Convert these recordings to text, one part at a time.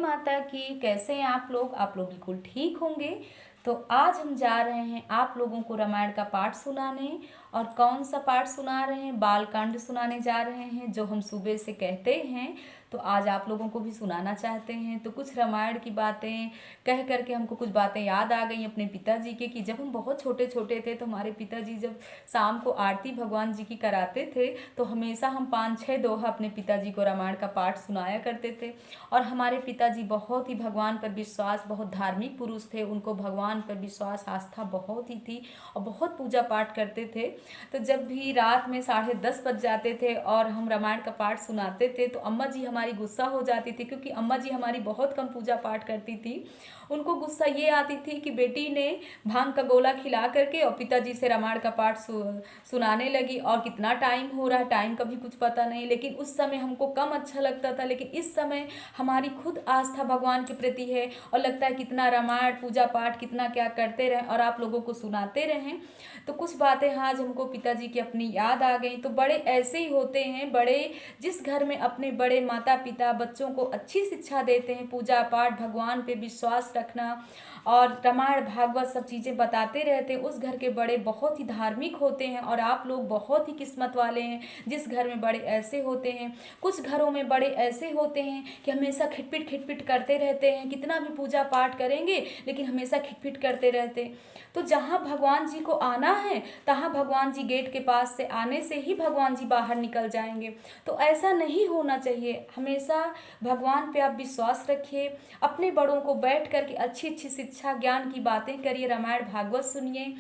माता की। कैसे हैं आप लोग बिल्कुल ठीक होंगे। तो आज हम जा रहे हैं आप लोगों को रामायण का पाठ सुनाने। और कौन सा पाठ सुना रहे हैं? बालकांड सुनाने जा रहे हैं, जो हम सुबह से कहते हैं। तो आज आप लोगों को भी सुनाना चाहते हैं। तो कुछ रामायण की बातें कह करके हमको कुछ बातें याद आ गई अपने पिताजी के, कि जब हम बहुत छोटे छोटे थे तो हमारे पिताजी जब शाम को आरती भगवान जी की कराते थे तो हमेशा हम 5-6 दोहा अपने पिताजी को रामायण का पाठ सुनाया करते थे। और हमारे पिताजी बहुत ही भगवान पर विश्वास, बहुत धार्मिक पुरुष थे। उनको भगवान पर विश्वास, आस्था बहुत ही थी और बहुत पूजा पाठ करते थे। तो जब भी रात में 10:30 बज जाते थे और हम रामायण का पाठ सुनाते थे तो अम्मा जी हमारी गुस्सा हो जाती थी, क्योंकि अम्मा जी हमारी बहुत कम पूजा पाठ करती थी। उनको गुस्सा ये आती थी कि बेटी ने भांग का गोला खिला करके और पिताजी से रामायण का पाठ सुनाने लगी, और कितना टाइम हो रहा है, टाइम का भी कुछ पता नहीं। लेकिन उस समय हमको कम अच्छा लगता था, लेकिन इस समय हमारी खुद आस्था भगवान के प्रति है और लगता है कितना रामायण पूजा पाठ कितना क्या करते रहें और आप लोगों को सुनाते रहें। तो कुछ बातें आज हमको पिताजी की अपनी याद आ गई। तो बड़े ऐसे ही होते हैं, बड़े जिस घर में अपने बड़े माता पिता बच्चों को अच्छी शिक्षा देते हैं, पूजा पाठ, भगवान पे विश्वास रखना और रामायण भागवत सब चीज़ें बताते रहते हैं, उस घर के बड़े बहुत ही धार्मिक होते हैं। और आप लोग बहुत ही किस्मत वाले हैं जिस घर में बड़े ऐसे होते हैं। कुछ घरों में बड़े ऐसे होते हैं कि हमेशा खिटपिट खिटपिट करते रहते हैं, कितना भी पूजा पाठ करेंगे लेकिन हमेशा खिटपिट करते रहते हैं। तो जहाँ भगवान जी को आना है तहाँ भगवान जी गेट के पास से आने से ही भगवान जी बाहर निकल जाएंगे। तो ऐसा नहीं होना चाहिए। हमेशा भगवान पे आप विश्वास रखिए, अपने बड़ों को बैठ कर के अच्छी अच्छी शिक्षा ज्ञान की बातें करिए, रामायण भागवत सुनिए।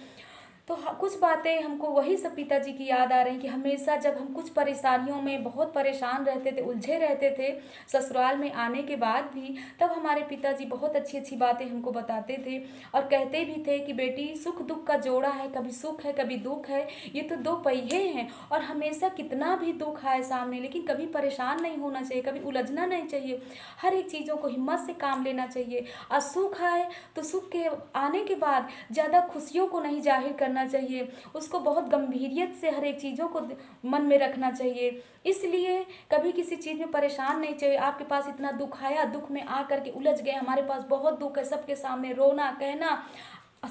तो कुछ बातें हमको वही सब पिताजी की याद आ रही कि हमेशा जब हम कुछ परेशानियों में बहुत परेशान रहते थे, उलझे रहते थे ससुराल में आने के बाद भी, तब हमारे पिताजी बहुत अच्छी अच्छी बातें हमको बताते थे और कहते भी थे कि बेटी सुख दुख का जोड़ा है, कभी सुख है कभी दुख है, ये तो दो पहिए हैं। और हमेशा कितना भी दुख आए सामने लेकिन कभी परेशान नहीं होना चाहिए, कभी उलझना नहीं चाहिए। हर एक चीज़ों को हिम्मत से काम लेना चाहिए। और सुख आए तो सुख के आने के बाद ज़्यादा खुशियों को नहीं जाहिर करना चाहिए, उसको बहुत गंभीरियत से हर एक चीज़ों को मन में रखना चाहिए। इसलिए कभी किसी चीज़ में परेशान नहीं चाहिए। आपके पास इतना दुख आया, दुख में आ करके उलझ गए, हमारे पास बहुत दुख है, सबके सामने रोना कहना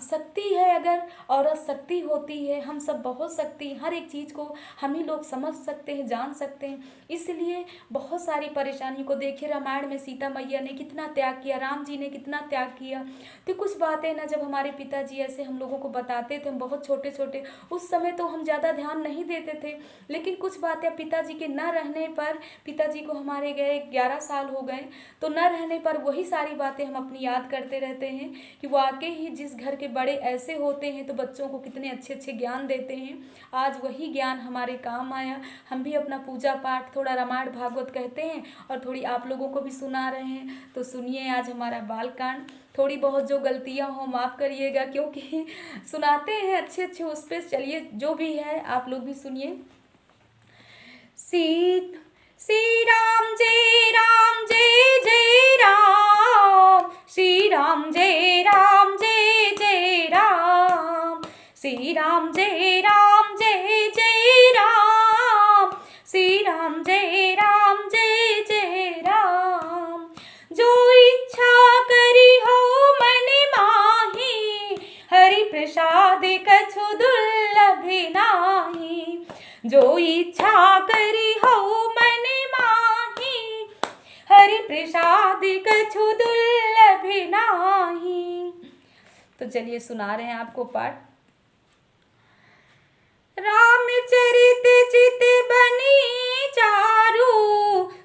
शक्ति है। अगर औरत शक्ति होती है, हम सब बहुत शक्ति, हर एक चीज़ को हम ही लोग समझ सकते हैं, जान सकते हैं। इसलिए बहुत सारी परेशानी को देखिए, रामायण में सीता मैया ने कितना त्याग किया, राम जी ने कितना त्याग किया। तो कुछ बातें ना जब हमारे पिताजी ऐसे हम लोगों को बताते थे, हम बहुत छोटे छोटे, उस समय तो हम ज़्यादा ध्यान नहीं देते थे। लेकिन कुछ बातें पिताजी के न रहने पर, पिताजी को हमारे गए 11 साल हो गए, तो न रहने पर वही सारी बातें हम अपनी याद करते रहते हैं कि वाकई ही जिस घर के बड़े ऐसे होते हैं तो बच्चों को कितने अच्छे अच्छे ज्ञान देते हैं। आज वही ज्ञान हमारे काम आया। हम भी अपना पूजा पाठ थोड़ा रामायण भागवत कहते हैं और थोड़ी आप लोगों को भी सुना रहे हैं। तो सुनिए आज हमारा बालकांड। थोड़ी बहुत जो गलतियां हो माफ़ करिएगा, क्योंकि सुनाते हैं अच्छे अच्छे उस पर। चलिए जो भी है आप लोग भी सुनिए। श्री राम जय जय राम, श्री राम जय जय राम, श्री राम जय जय राम, श्री राम जय जय राम। जो इच्छा करी हो मन माही, हरि प्रसाद कछु दुर्लभ नाही। जो इच्छा करी हो मन माही, हरि प्रसाद कछु दुर्लभ नाही। तो चलिए सुना रहे हैं आपको पाठ। रामचरित चित बनी चारु,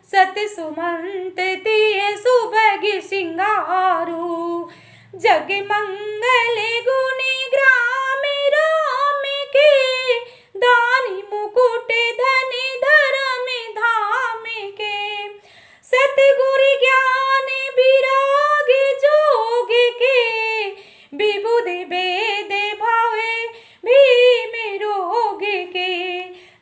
सत सुमंत तिय सुभग सिंगारू। जग मंगल गुण ग्राम राम के, दानी मुकुट धनि धर्म धाम के। सतगुरु ज्ञान विराग जोग के, विबुध वेद भावे भीम रोग के।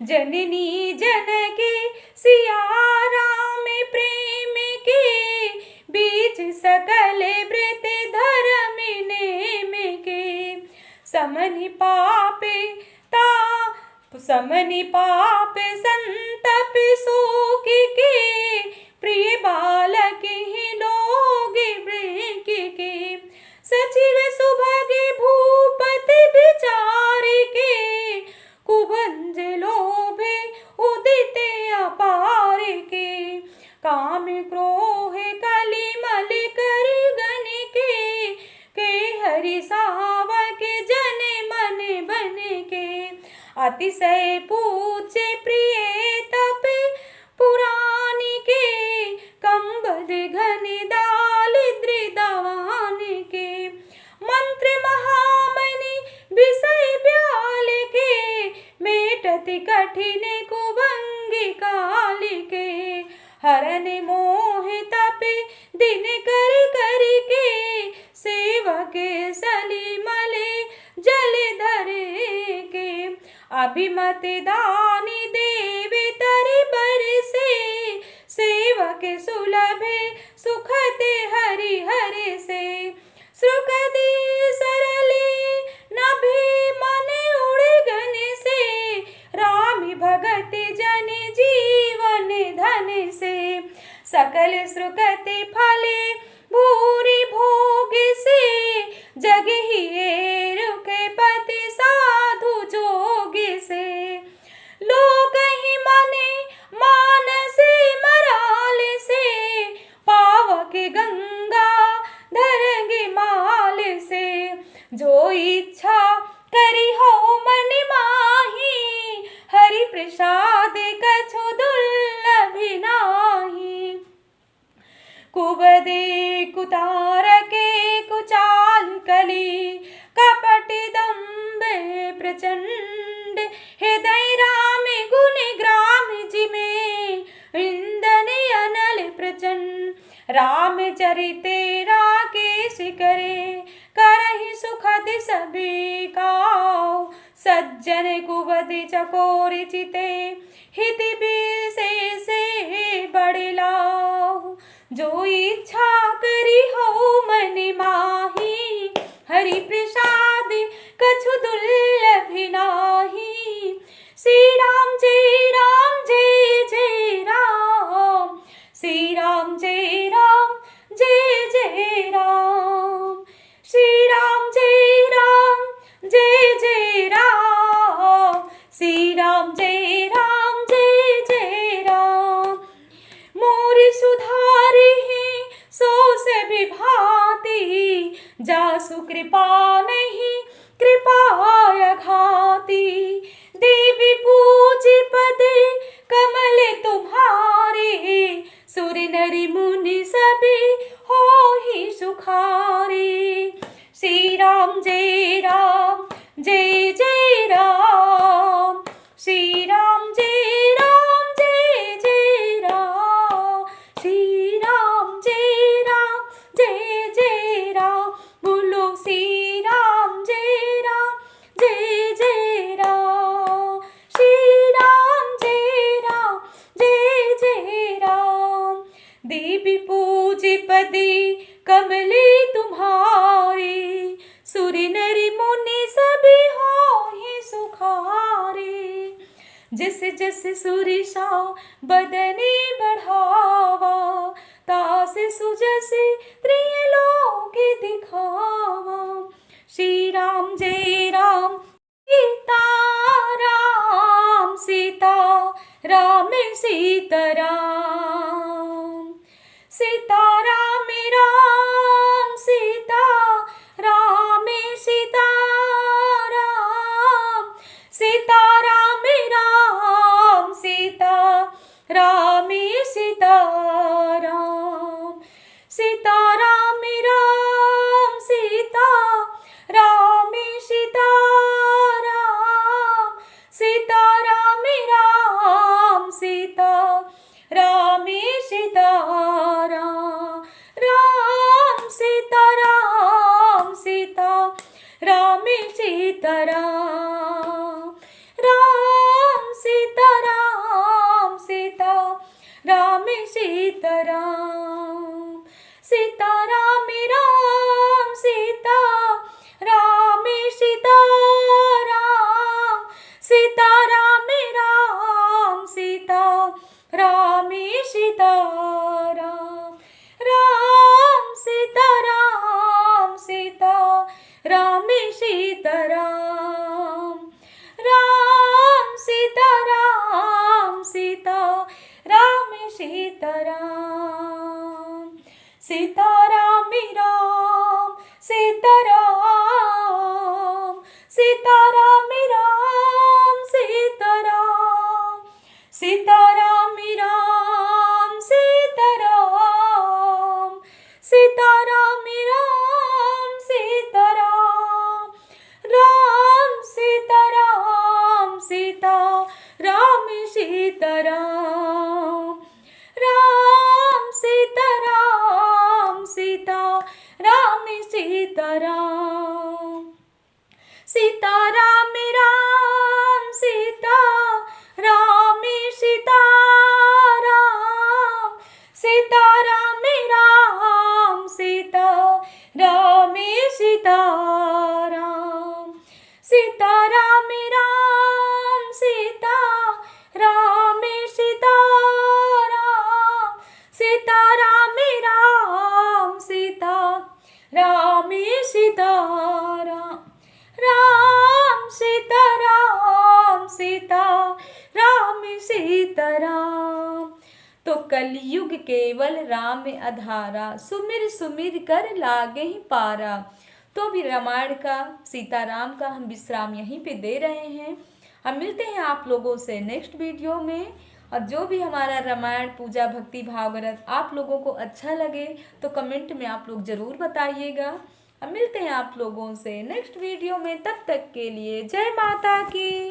जननी जनके सिया राम प्रेम के, बीच सकल व्रत धर्म नेम के। समनि पाप संतप शोक के, प्रिय बालक ही लोग अतिशय पूज्य प्रिय तप पुरानी के, कंबद घन दारिद्र दवान के, मंत्र महामणि विषय ब्याल के, मेटत कठिन कुभंगी काल के, हरन मोह तप दिन कर कर के, सेवक सलीमल जल धर के, अभिमत दानी देव तरि बरसे, सेवक सुलभ सुखद हरि हर से, सुखदी सरली नभे मन उड़गन से, राम भगत जन जीवन धन से, सकल सुकृति फले भूरि भोग से, जग ही रुके पति साधु जोग से, लोक ही मने मानस मराल से, पावक गंगा धरंगे माल से, जो इच्छा करी हो मन माही, हरि प्रसाद कछु दुर्लभ नाही, कुबदे कुतार के कुचाल कली, कपट दम्भ प्रचंड, हृदय राम गुण ग्राम जिमे, इंदन अनल प्रचंड, रामचरिते राकेश करे, करहि सुखद सभी काऊ, सज्जन कुबद चकोर चिते, हित विशेष बड़े लाऊ, जो इच्छा करी हो मन माही, हरि प्रसाद कछु दुर्लभ नाही, श्री राम जय जय राम, श्री राम जय जय राम, श्री राम जय जय राम, श्री राम जय जय राम, मोर सुधारि सो से विभाति, जासु कृपा नहीं कृपा घाती, देवी पूज्य पद कमल तुम्हारे, सुर नरि मुनि सभी हो ही सुखारे, श्री राम जय जय राम, श्री राम जय जय राम, श्री राम जय जय राम, बोलो श्री राम जय जय राम, श्री राम जय जय राम, देवी पूज्य पदे कमले तुम्हारे, सुर नरि मुनि सभी हो ही सुखारे, जिस जिस सुरिषा बदने बढ़ावा, तास सुजस त्रिलोक दिखावा, श्री राम जय राम, सीता राम सीता राम सीता राम, सीता राम राम सीता राम सीता राम, सीता राम राम सीता राम सीता राम, सीता राम राम सीता राम सीता राम, सीता राम राम सीता राम सीता राम, राम सीता राम सीता राम सीता राम, राम सीता राम सीता राम सीता राम, सीता राम राम सीता राम सीता राम, सीता राम राम सीता राम सीता राम, राम सीता राम सीता राम सीता राम, राम सीता राम सीता राम सीता राम, सीता राम राम सीता राम, सीता राम राम सीता सीताराम। सीताराम राम सीता राम सीताराम। सीताराम राम सीता राम सीताराम। सीताराम राम सीता राम सीताराम। सीताराम राम सीता राम सीताराम। राम सीताराम सीता राम सीताराम। तो कलयुग केवल राम आधारा, सुमिर सुमिर कर लागे ही पारा। तो भी रामायण का, सीताराम का हम विश्राम यहीं पे दे रहे हैं। हम मिलते हैं आप लोगों से नेक्स्ट वीडियो में। और जो भी हमारा रामायण पूजा भक्ति भागवत आप लोगों को अच्छा लगे तो कमेंट में आप लोग ज़रूर बताइएगा। हम मिलते हैं आप लोगों से नेक्स्ट वीडियो में, तब तक के लिए जय माता की।